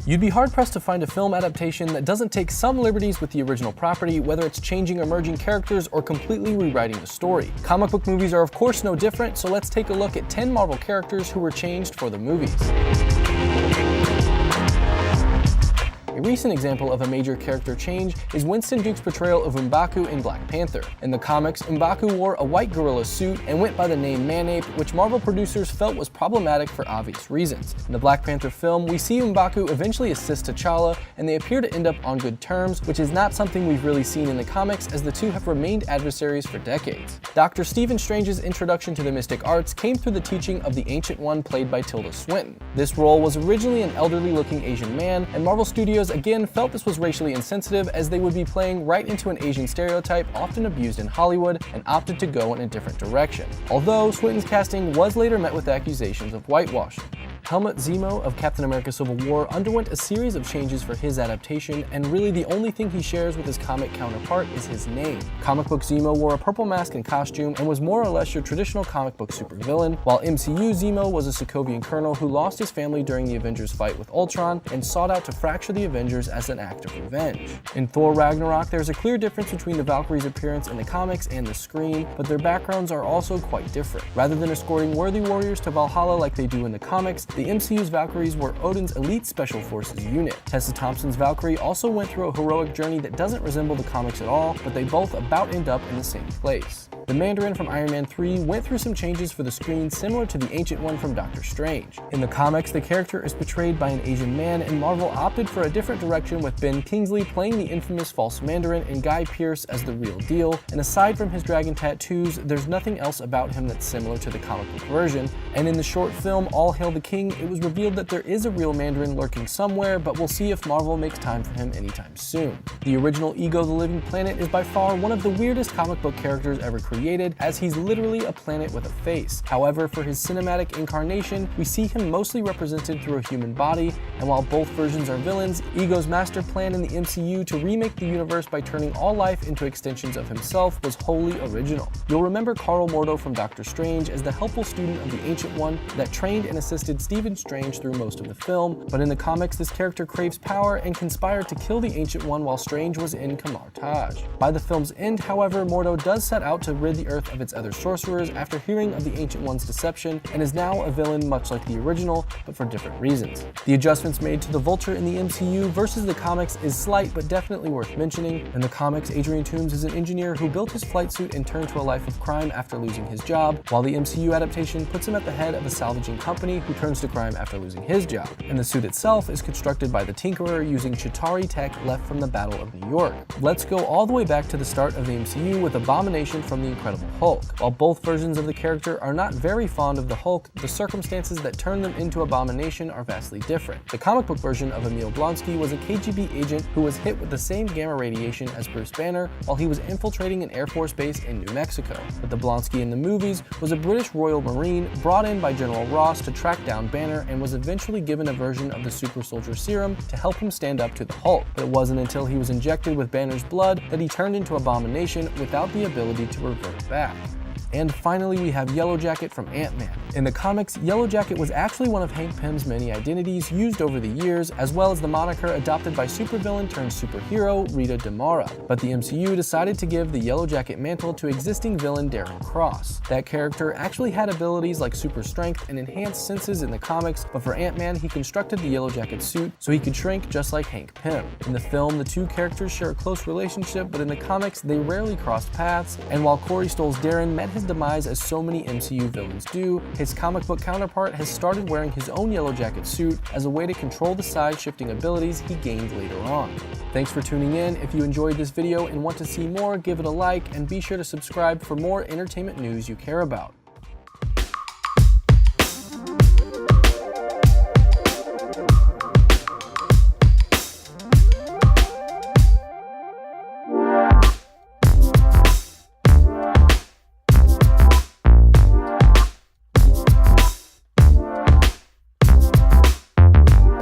You'd be hard-pressed to find a film adaptation that doesn't take some liberties with the original property, whether it's changing emerging characters or completely rewriting the story. Comic book movies are of course no different, so let's take a look at 10 Marvel characters who were changed for the movies. A recent example of a major character change is Winston Duke's portrayal of M'Baku in Black Panther. In the comics, M'Baku wore a white gorilla suit and went by the name Man-Ape, which Marvel producers felt was problematic for obvious reasons. In the Black Panther film, we see M'Baku eventually assist T'Challa, and they appear to end up on good terms, which is not something we've really seen in the comics, as the two have remained adversaries for decades. Dr. Stephen Strange's introduction to the mystic arts came through the teaching of the Ancient One, played by Tilda Swinton. This role was originally an elderly-looking Asian man, and Marvel Studios again felt this was racially insensitive, as they would be playing right into an Asian stereotype often abused in Hollywood, and opted to go in a different direction. Although Swinton's casting was later met with accusations of whitewashing. Helmut Zemo of Captain America Civil War underwent a series of changes for his adaptation, and really the only thing he shares with his comic counterpart is his name. Comic book Zemo wore a purple mask and costume and was more or less your traditional comic book supervillain, while MCU Zemo was a Sokovian colonel who lost his family during the Avengers fight with Ultron and sought out to fracture the Avengers as an act of revenge. In Thor Ragnarok, there's a clear difference between the Valkyries' appearance in the comics and the screen, but their backgrounds are also quite different. Rather than escorting worthy warriors to Valhalla like they do in the comics, the MCU's Valkyries were Odin's elite special forces unit. Tessa Thompson's Valkyrie also went through a heroic journey that doesn't resemble the comics at all, but they both about end up in the same place. The Mandarin from Iron Man 3 went through some changes for the screen similar to the Ancient One from Doctor Strange. In the comics, the character is portrayed by an Asian man, and Marvel opted for a different direction with Ben Kingsley playing the infamous false Mandarin and Guy Pearce as the real deal, and aside from his dragon tattoos, there's nothing else about him that's similar to the comic book version. And in the short film All Hail the King, it was revealed that there is a real Mandarin lurking somewhere, but we'll see if Marvel makes time for him anytime soon. The original Ego the Living Planet is by far one of the weirdest comic book characters ever created, as he's literally a planet with a face. However, for his cinematic incarnation, we see him mostly represented through a human body, and while both versions are villains, Ego's master plan in the MCU to remake the universe by turning all life into extensions of himself was wholly original. You'll remember Carl Mordo from Doctor Strange as the helpful student of the Ancient One that trained and assisted Stephen Strange through most of the film, but in the comics this character craves power and conspired to kill the Ancient One while Strange was in Kamar Taj. By the film's end, however, Mordo does set out to rid the Earth of its other sorcerers after hearing of the Ancient One's deception, and is now a villain much like the original, but for different reasons. The adjustments made to the Vulture in the MCU versus the comics is slight but definitely worth mentioning. In the comics, Adrian Toomes is an engineer who built his flight suit and turned to a life of crime after losing his job, while the MCU adaptation puts him at the head of a salvaging company who turns to crime after losing his job. And the suit itself is constructed by the Tinkerer using Chitauri tech left from the Battle of New York. Let's go all the way back to the start of the MCU with Abomination from the Incredible Hulk. While both versions of the character are not very fond of the Hulk, the circumstances that turn them into Abomination are vastly different. The comic book version of Emil Blonsky was a KGB agent who was hit with the same gamma radiation as Bruce Banner while he was infiltrating an Air Force base in New Mexico. But the Blonsky in the movies was a British Royal Marine brought in by General Ross to track down Banner, and was eventually given a version of the Super Soldier Serum to help him stand up to the Hulk. But it wasn't until he was injected with Banner's blood that he turned into Abomination without the ability to revert back. And finally, we have Yellow Jacket from Ant-Man. In the comics, Yellow Jacket was actually one of Hank Pym's many identities used over the years, as well as the moniker adopted by supervillain turned superhero Rita Damara. But the MCU decided to give the Yellow Jacket mantle to existing villain Darren Cross. That character actually had abilities like super strength and enhanced senses in the comics, but for Ant-Man, he constructed the Yellow Jacket suit so he could shrink just like Hank Pym. In the film, the two characters share a close relationship, but in the comics, they rarely crossed paths, and while Corey Stoll's Darren met his demise as so many MCU villains do, his comic book counterpart has started wearing his own Yellow Jacket suit as a way to control the side-shifting abilities he gained later on. Thanks for tuning in. If you enjoyed this video and want to see more, give it a like, and be sure to subscribe for more entertainment news you care about.